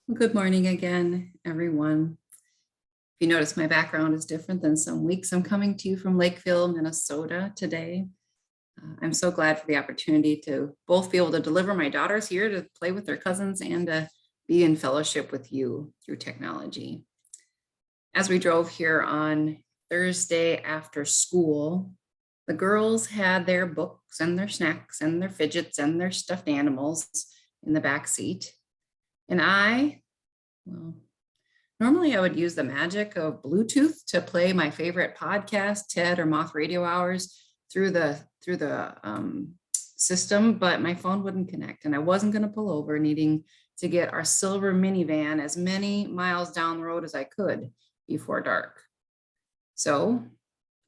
Well, good morning again, everyone. If you notice, my background is different than some weeks. I'm coming to you from Lakeville, Minnesota today. I'm so glad for the opportunity to both be able to deliver my daughters here to play with their cousins and to be in fellowship with you through technology. As we drove here on Thursday after school, the girls had their books and their snacks and their fidgets and their stuffed animals in the back seat. And well, normally I would use the magic of Bluetooth to play my favorite podcast, TED or Moth Radio Hours through the system, but my phone wouldn't connect and I wasn't going to pull over, needing to get our silver minivan as many miles down the road as I could before dark. So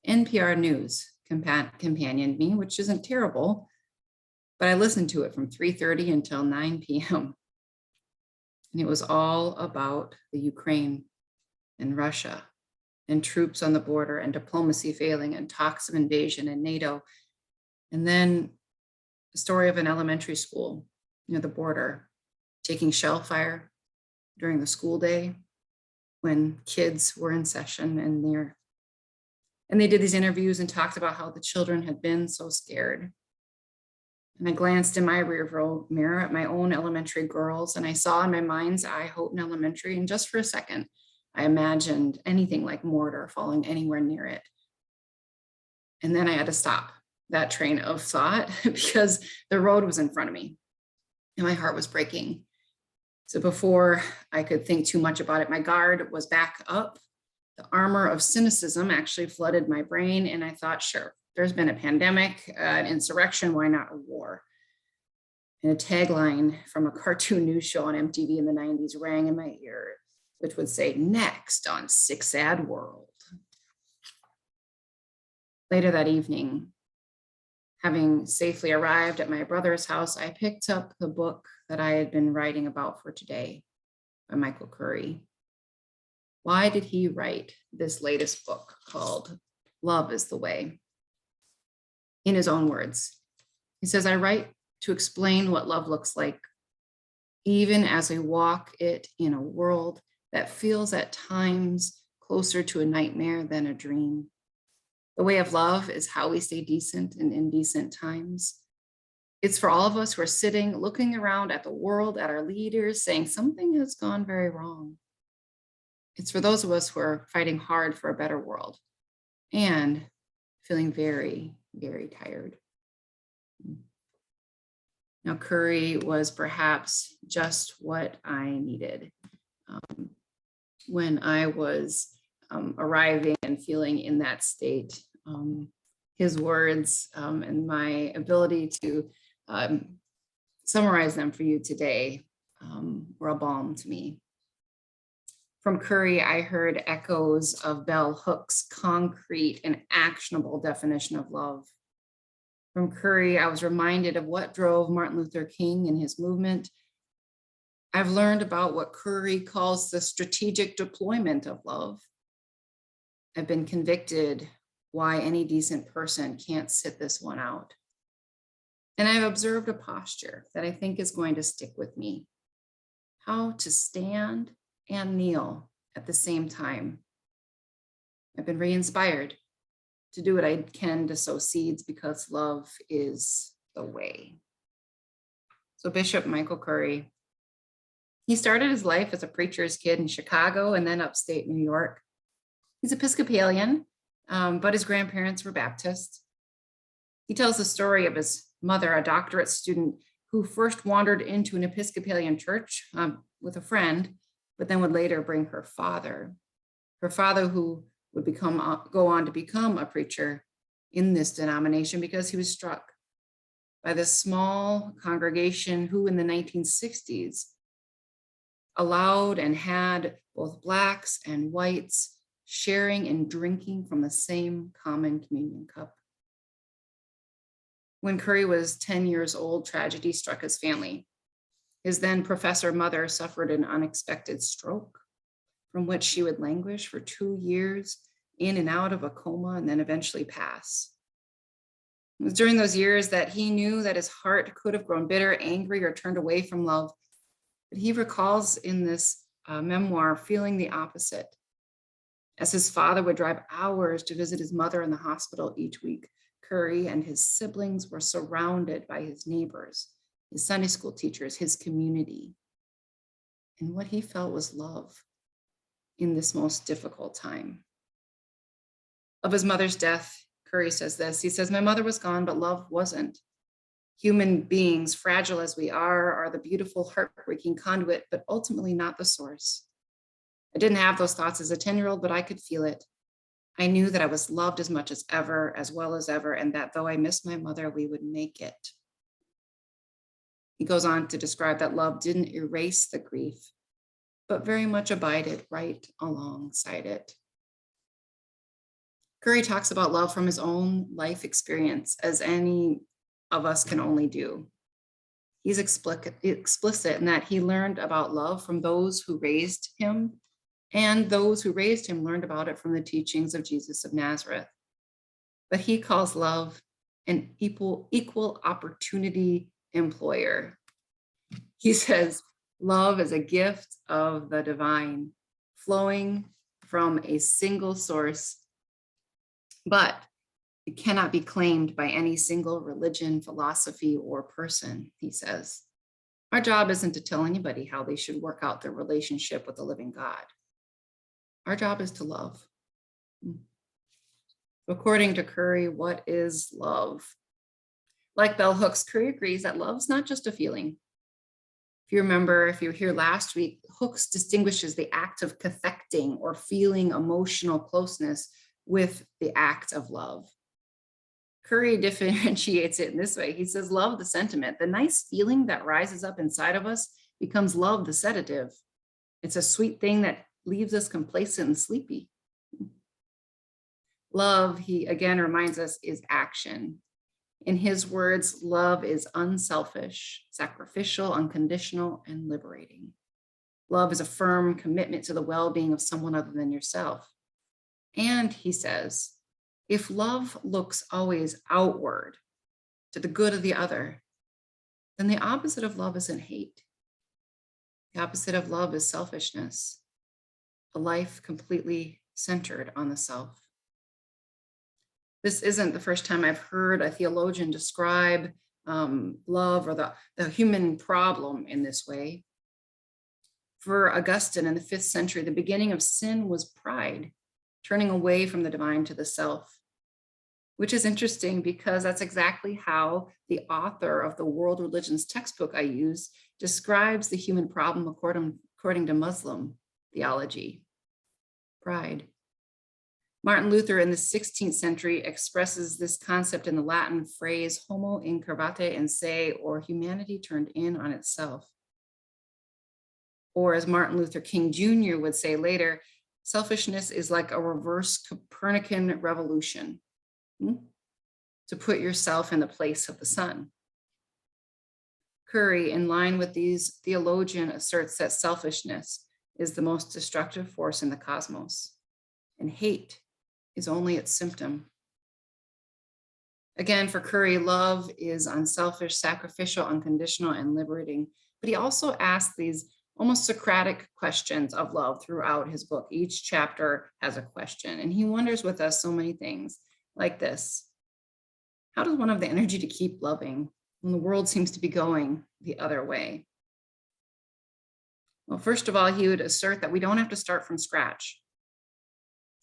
NPR News companioned me, which isn't terrible, but I listened to it from 3:30 until 9 p.m. And it was all about the Ukraine and Russia and troops on the border and diplomacy failing and talks of invasion and NATO. And then the story of an elementary school near the border taking shell fire during the school day when kids were in session and they did these interviews and talked about how the children had been so scared. And I glanced in my rearview mirror at my own elementary girls, and I saw in my mind's eye Houghton Elementary. And just for a second, I imagined anything like mortar falling anywhere near it. And then I had to stop that train of thought because the road was in front of me and my heart was breaking. So before I could think too much about it, my guard was back up. The armor of cynicism actually flooded my brain, and I thought, sure, there's been a pandemic, an insurrection, why not a war? And a tagline from a cartoon news show on MTV in the 90s rang in my ear, which would say, next on Sick Sad World. Later that evening, having safely arrived at my brother's house, I picked up the book that I had been writing about for today by Michael Curry. Why did he write this latest book called Love is the Way? In his own words, he says, I write to explain what love looks like, even as we walk it in a world that feels at times closer to a nightmare than a dream. The way of love is how we stay decent in indecent times. It's for all of us who are sitting, looking around at the world, at our leaders, saying something has gone very wrong. It's for those of us who are fighting hard for a better world and feeling very, very tired. Now, Curry was perhaps just what I needed when I was arriving and feeling in that state. His words and my ability to summarize them for you today were a balm to me. From Curry, I heard echoes of Bell Hook's concrete and actionable definition of love. From Curry, I was reminded of what drove Martin Luther King and his movement. I've learned about what Curry calls the strategic deployment of love. I've been convicted why any decent person can't sit this one out. And I've observed a posture that I think is going to stick with me. How to stand and kneel at the same time. I've been re-inspired to do what I can to sow seeds because love is the way. So Bishop Michael Curry, he started his life as a preacher's kid in Chicago and then upstate New York. He's Episcopalian, but his grandparents were Baptist. He tells the story of his mother, a doctorate student who first wandered into an Episcopalian church with a friend, but then would later bring her father who would go on to become a preacher in this denomination because he was struck by this small congregation who in the 1960s allowed and had both Blacks and whites sharing and drinking from the same common communion cup. When Curry was 10 years old, tragedy struck his family. His then professor mother suffered an unexpected stroke from which she would languish for 2 years in and out of a coma and then eventually pass. It was during those years that he knew that his heart could have grown bitter, angry, or turned away from love. But he recalls in this memoir feeling the opposite. As his father would drive hours to visit his mother in the hospital each week, Curry and his siblings were surrounded by his neighbors, his Sunday school teachers, his community. And what he felt was love in this most difficult time. Of his mother's death, Curry says this. He says, "My mother was gone, but love wasn't. Human beings, fragile as we are the beautiful, heartbreaking conduit, but ultimately not the source. I didn't have those thoughts as a 10-year-old, but I could feel it. I knew that I was loved as much as ever, as well as ever, and that though I missed my mother, we would make it." He goes on to describe that love didn't erase the grief, but very much abided right alongside it. Curry talks about love from his own life experience, as any of us can only do. He's explicit in that he learned about love from those who raised him, and those who raised him learned about it from the teachings of Jesus of Nazareth. But he calls love an equal opportunity employer. He says, love is a gift of the divine, flowing from a single source, but it cannot be claimed by any single religion, philosophy, or person, he says. Our job isn't to tell anybody how they should work out their relationship with the living God. Our job is to love. According to Curry, what is love? Like bell hooks, Curry agrees that love's not just a feeling. If you remember, if you were here last week, Hooks distinguishes the act of cathecting or feeling emotional closeness with the act of love. Curry differentiates it in this way. He says, love the sentiment, the nice feeling that rises up inside of us becomes love the sedative. It's a sweet thing that leaves us complacent and sleepy. Love, he again reminds us, is action. In his words, love is unselfish, sacrificial, unconditional, and liberating. Love is a firm commitment to the well-being of someone other than yourself. And he says, if love looks always outward to the good of the other, then the opposite of love isn't hate. The opposite of love is selfishness, a life completely centered on the self. This isn't the first time I've heard a theologian describe love or the human problem in this way. For Augustine in the 5th century, the beginning of sin was pride, turning away from the divine to the self, which is interesting because that's exactly how the author of the World Religions textbook I use describes the human problem according to Muslim theology, pride. Martin Luther in the 16th century expresses this concept in the Latin phrase homo incurvate in se, or humanity turned in on itself. Or as Martin Luther King Jr. would say later, selfishness is like a reverse Copernican revolution, to put yourself in the place of the sun. Curry, in line with these theologians, asserts that selfishness is the most destructive force in the cosmos, and hate is only its symptom. Again, for Curry, love is unselfish, sacrificial, unconditional, and liberating. But he also asks these almost Socratic questions of love throughout his book. Each chapter has a question, and he wonders with us so many things like this. How does one have the energy to keep loving when the world seems to be going the other way? Well, first of all, he would assert that we don't have to start from scratch,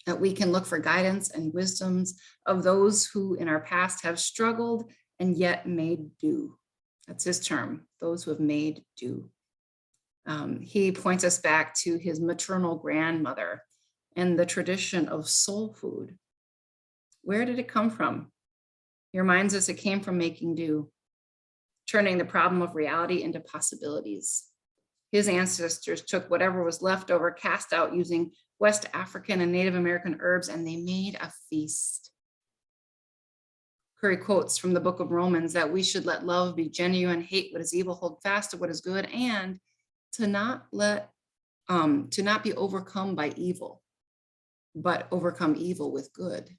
that we can look for guidance and wisdoms of those who in our past have struggled and yet made do. That's his term, those who have made do. He points us back to his maternal grandmother and the tradition of soul food. Where did it come from? He reminds us it came from making do, turning the problem of reality into possibilities. His ancestors took whatever was left over, cast out using West African and Native American herbs, and they made a feast. Curry quotes from the book of Romans that we should let love be genuine, hate what is evil, hold fast to what is good, and to not be overcome by evil, but overcome evil with good.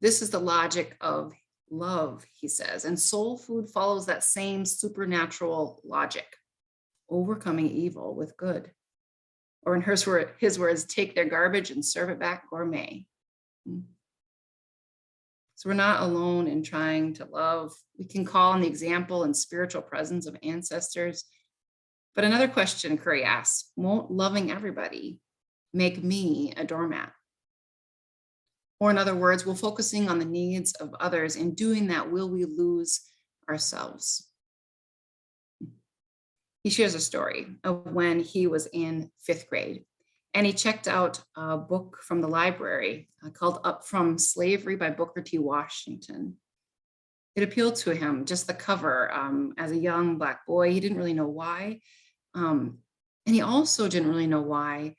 This is the logic of love, he says, and soul food follows that same supernatural logic. overcoming evil with good. Or in his words, take their garbage and serve it back gourmet. So we're not alone in trying to love. We can call on the example and spiritual presence of ancestors. But another question Curry asks, won't loving everybody make me a doormat? Or in other words, will focusing on the needs of others, in doing that, will we lose ourselves? He shares a story of when he was in 5th grade, and he checked out a book from the library called Up From Slavery by Booker T. Washington. It appealed to him, just the cover. As a young Black boy, he didn't really know why. And he also didn't really know why.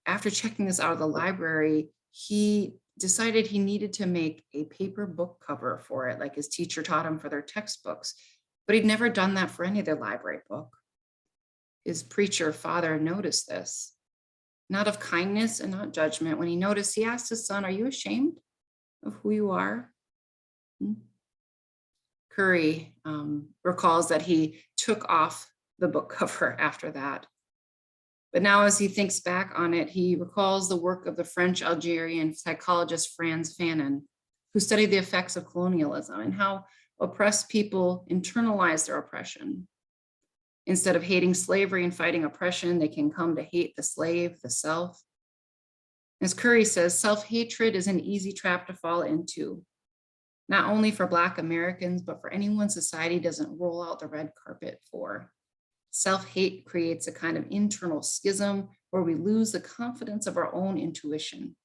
After checking this out of the library, he decided he needed to make a paper book cover for it, like his teacher taught him for their textbooks. But he'd never done that for any of their library book. His preacher father noticed this, not of kindness and not judgment. When he noticed, he asked his son, "Are you ashamed of who you are?" Curry recalls that he took off the book cover after that. But now as he thinks back on it, he recalls the work of the French-Algerian psychologist Franz Fanon, who studied the effects of colonialism and how oppressed people internalize their oppression. Instead of hating slavery and fighting oppression, they can come to hate the slave, the self. As Curry says, self-hatred is an easy trap to fall into, not only for Black Americans, but for anyone society doesn't roll out the red carpet for. Self-hate creates a kind of internal schism where we lose the confidence of our own intuition.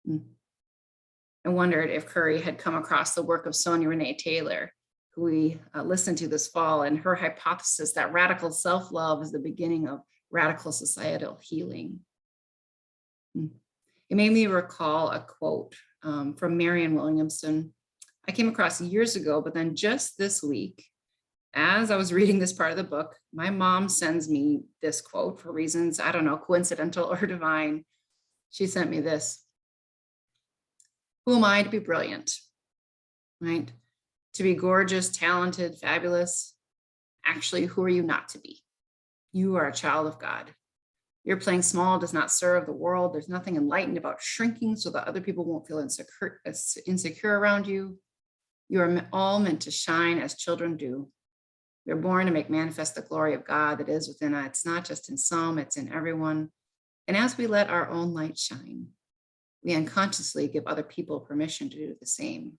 I wondered if Curry had come across the work of Sonia Renee Taylor, who we listened to this fall, and her hypothesis that radical self-love is the beginning of radical societal healing. It made me recall a quote from Marianne Williamson I came across years ago, but then just this week, as I was reading this part of the book, my mom sends me this quote for reasons, I don't know, coincidental or divine. She sent me this. Who am I to be brilliant, right? To be gorgeous, talented, fabulous? Actually, who are you not to be? You are a child of God. Your playing small does not serve the world. There's nothing enlightened about shrinking so that other people won't feel insecure around you. You are all meant to shine as children do. We're born to make manifest the glory of God that is within us. It's not just in some, it's in everyone. And as we let our own light shine, we unconsciously give other people permission to do the same.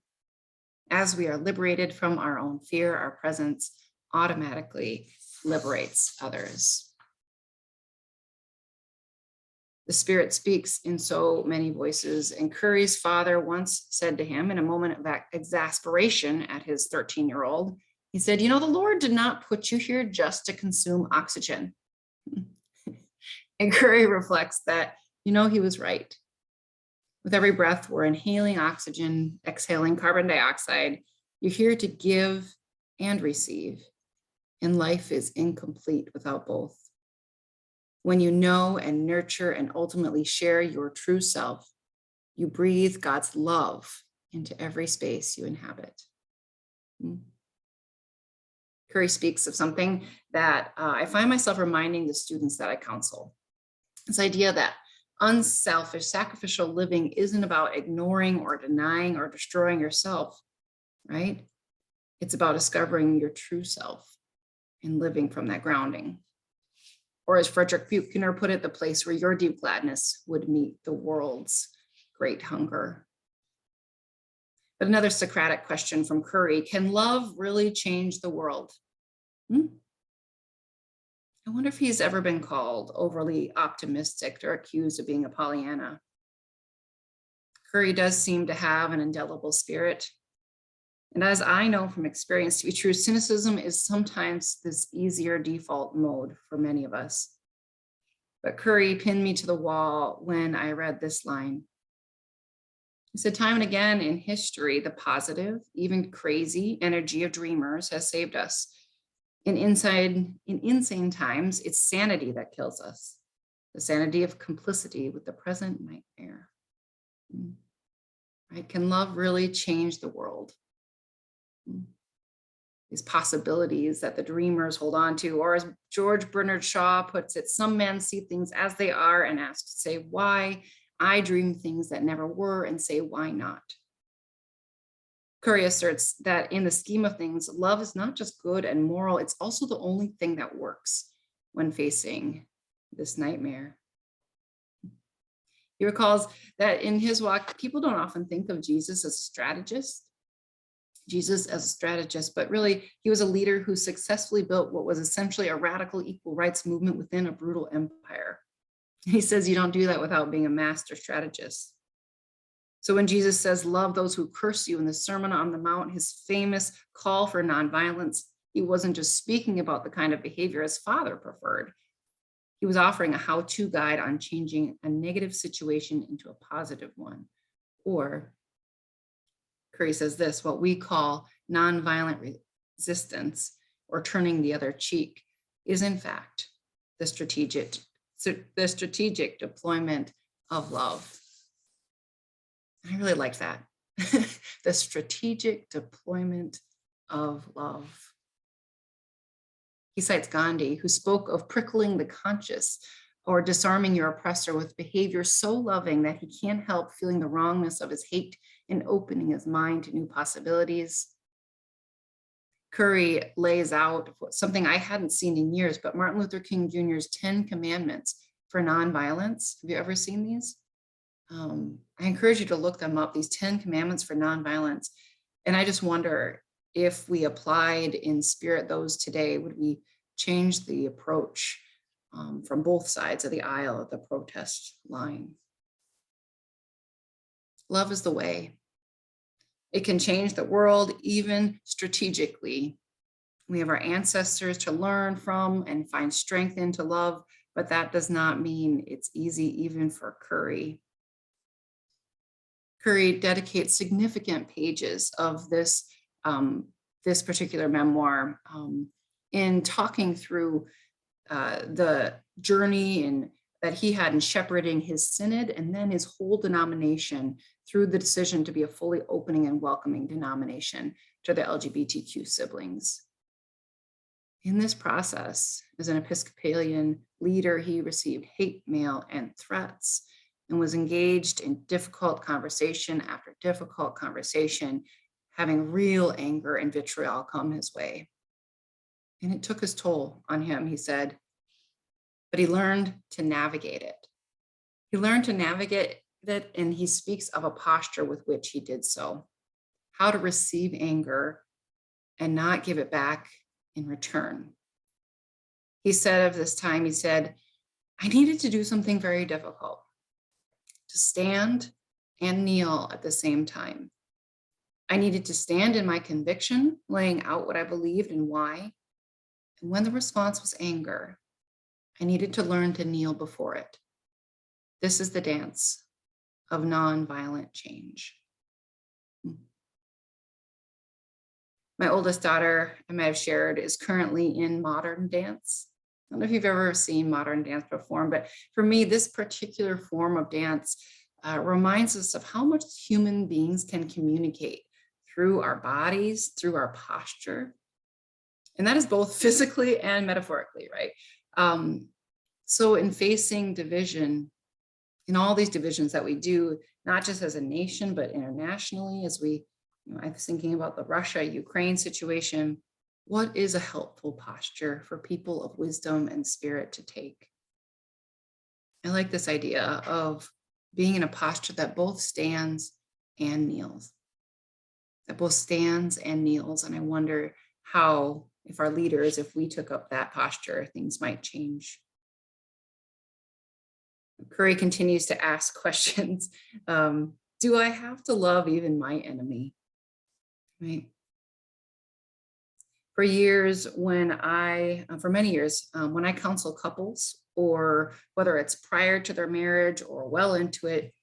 As we are liberated from our own fear, our presence automatically liberates others. The Spirit speaks in so many voices, and Curry's father once said to him in a moment of exasperation at his 13-year-old, he said, "You know, the Lord did not put you here just to consume oxygen." And Curry reflects that, he was right. With every breath, we're inhaling oxygen, exhaling carbon dioxide. You're here to give and receive, and life is incomplete without both. When you know and nurture and ultimately share your true self, you breathe God's love into every space you inhabit. Curry speaks of something that I find myself reminding the students that I counsel. This idea that unselfish, sacrificial living isn't about ignoring or denying or destroying yourself, right? It's about discovering your true self and living from that grounding. Or as Frederick Buechner put it, the place where your deep gladness would meet the world's great hunger. But another Socratic question from Curry, can love really change the world? I wonder if he's ever been called overly optimistic or accused of being a Pollyanna. Curry does seem to have an indelible spirit. And as I know from experience to be true, cynicism is sometimes this easier default mode for many of us. But Curry pinned me to the wall when I read this line. He said, time and again in history, the positive, even crazy energy of dreamers has saved us. In insane times, it's sanity that kills us. The sanity of complicity with the present nightmare. Right? Can love really change the world? these possibilities that the dreamers hold on to. Or as George Bernard Shaw puts it, some men see things as they are and ask, say, why? I dream things that never were and say, why not? Curry asserts that in the scheme of things, love is not just good and moral, it's also the only thing that works when facing this nightmare. He recalls that in his walk, people don't often think of Jesus as a strategist, but really he was a leader who successfully built what was essentially a radical equal rights movement within a brutal empire. He says you don't do that without being a master strategist. So when Jesus says, love those who curse you in the Sermon on the Mount, his famous call for nonviolence, he wasn't just speaking about the kind of behavior his father preferred. He was offering a how-to guide on changing a negative situation into a positive one. Or, Curry says this, what we call nonviolent resistance or turning the other cheek is in fact the strategic deployment of love. I really like that. The strategic deployment of love. He cites Gandhi, who spoke of prickling the conscience or disarming your oppressor with behavior so loving that he can't help feeling the wrongness of his hate and opening his mind to new possibilities. Curry lays out something I hadn't seen in years, but Martin Luther King Jr.'s 10 commandments for nonviolence. Have you ever seen these? I encourage you to look them up, these 10 commandments for nonviolence. And I just wonder if we applied in spirit those today, would we change the approach from both sides of the aisle at the protest line? Love is the way. It can change the world, even strategically. We have our ancestors to learn from and find strength in to love, but that does not mean it's easy even for Curry. Curry dedicates significant pages of this, this particular memoir in talking through the journey that he had in shepherding his synod and then his whole denomination through the decision to be a fully opening and welcoming denomination to the LGBTQ siblings. In this process, as an Episcopalian leader, he received hate mail and threats and was engaged in difficult conversation after difficult conversation, having real anger and vitriol come his way. And it took its toll on him, he said, but he learned to navigate it. He learned to navigate it, and he speaks of a posture with which he did so, how to receive anger and not give it back in return. He said of this time, he said, I needed to do something very difficult, to stand and kneel at the same time. I needed to stand in my conviction, laying out what I believed and why. And when the response was anger, I needed to learn to kneel before it. This is the dance of nonviolent change. My oldest daughter, I might have shared, is currently in modern dance. I don't know if you've ever seen modern dance performed, but for me, this particular form of dance reminds us of how much human beings can communicate through our bodies, through our posture. And that is both physically and metaphorically, right? So in facing division, in all these divisions that we do, not just as a nation, but internationally, as we, I was thinking about the Russia-Ukraine situation, what is a helpful posture for people of wisdom and spirit to take? I like this idea of being in a posture that both stands and kneels, and I wonder how, if our leaders, if we took up that posture, things might change. Curry continues to ask questions. Do I have to love even my enemy? Right. For many years, when I counsel couples, or whether it's prior to their marriage or well into it,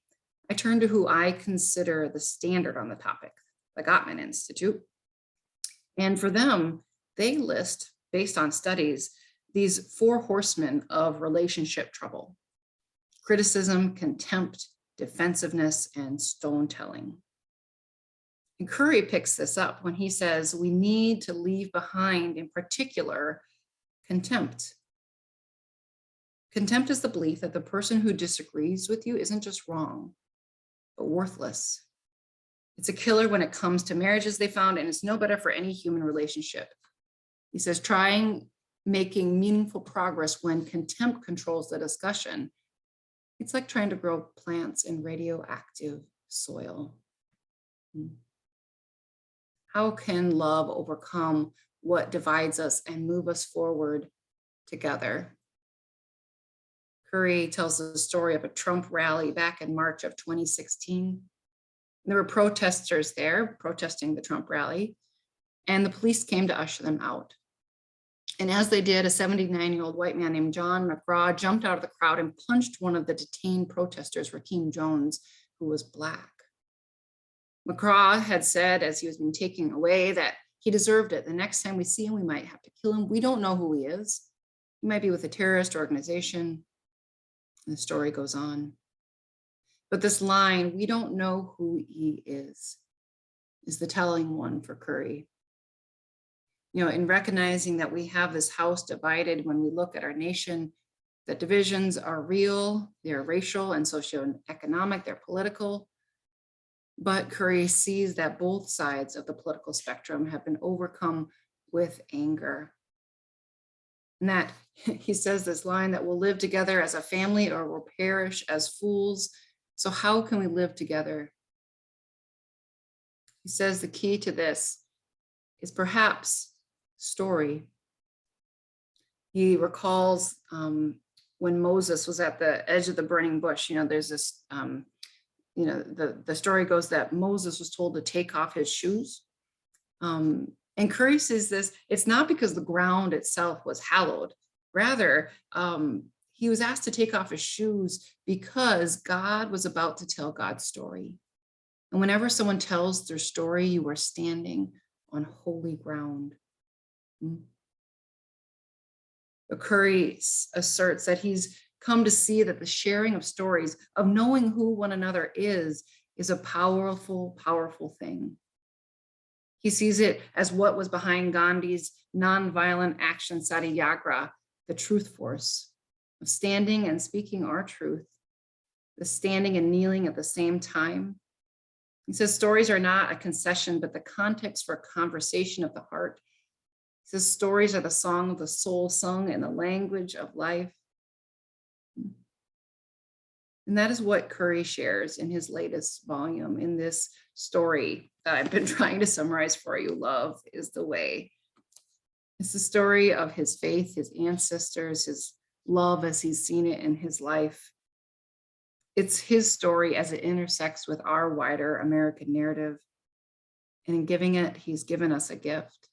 I turn to who I consider the standard on the topic, the Gottman Institute. And for them, they list, based on studies, these 4 horsemen of relationship trouble: criticism, contempt, defensiveness, and stone telling. And Curry picks this up when he says we need to leave behind, in particular, contempt. Contempt is the belief that the person who disagrees with you isn't just wrong, but worthless. It's a killer when it comes to marriages, they found, and it's no better for any human relationship. He says, making meaningful progress when contempt controls the discussion. It's like trying to grow plants in radioactive soil. How can love overcome what divides us and move us forward together? Curry tells the story of a Trump rally back in March of 2016. There were protesters there protesting the Trump rally, and the police came to usher them out. And as they did, a 79-year-old white man named John McGraw jumped out of the crowd and punched one of the detained protesters, Rakeem Jones, who was Black. McGraw had said, as he was being taken away, that he deserved it. The next time we see him, we might have to kill him. We don't know who he is. He might be with a terrorist organization. And the story goes on. But this line, we don't know who he is the telling one for Curry. In recognizing that we have this house divided when we look at our nation, that divisions are real, they're racial and socioeconomic, they're political. But Curry sees that both sides of the political spectrum have been overcome with anger. And that he says this line that we'll live together as a family or we'll perish as fools. So how can we live together? He says the key to this is perhaps story. He recalls when Moses was at the edge of the burning bush, there's this, the story goes that Moses was told to take off his shoes. And Curry says this, it's not because the ground itself was hallowed. Rather, he was asked to take off his shoes because God was about to tell God's story. And whenever someone tells their story, you are standing on holy ground. But Curry asserts that he's come to see that the sharing of stories, of knowing who one another is a powerful, powerful thing. He sees it as what was behind Gandhi's nonviolent action satyagraha, the truth force of standing and speaking our truth, the standing and kneeling at the same time. He says stories are not a concession, but the context for a conversation of the heart. He says stories are the song of the soul sung in the language of life. And that is what Curry shares in his latest volume, in this story that I've been trying to summarize for you, Love is the Way. It's the story of his faith, his ancestors, his love as he's seen it in his life. It's his story as it intersects with our wider American narrative. And in giving it, he's given us a gift.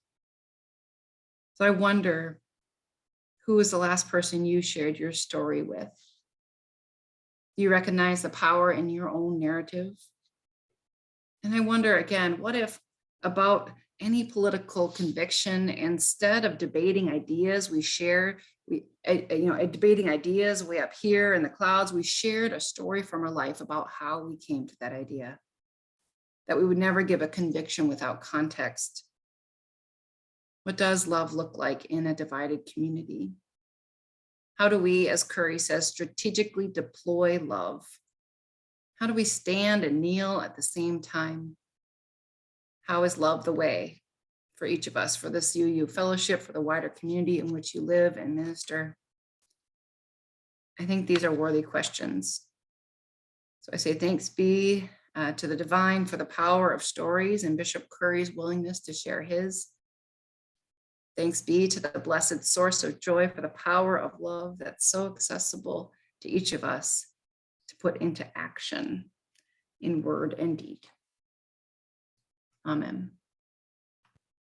So I wonder, who was the last person you shared your story with? Do you recognize the power in your own narrative? And I wonder again, what if about any political conviction, instead of debating ideas, debating ideas way up here in the clouds, we shared a story from our life about how we came to that idea, that we would never give a conviction without context. What does love look like in a divided community? How do we, as Curry says, strategically deploy love? How do we stand and kneel at the same time? How is love the way for each of us, for this UU fellowship, for the wider community in which you live and minister? I think these are worthy questions. So I say thanks be to the divine for the power of stories and Bishop Curry's willingness to share his. Thanks be to the blessed source of joy for the power of love that's so accessible to each of us to put into action in word and deed. Amen.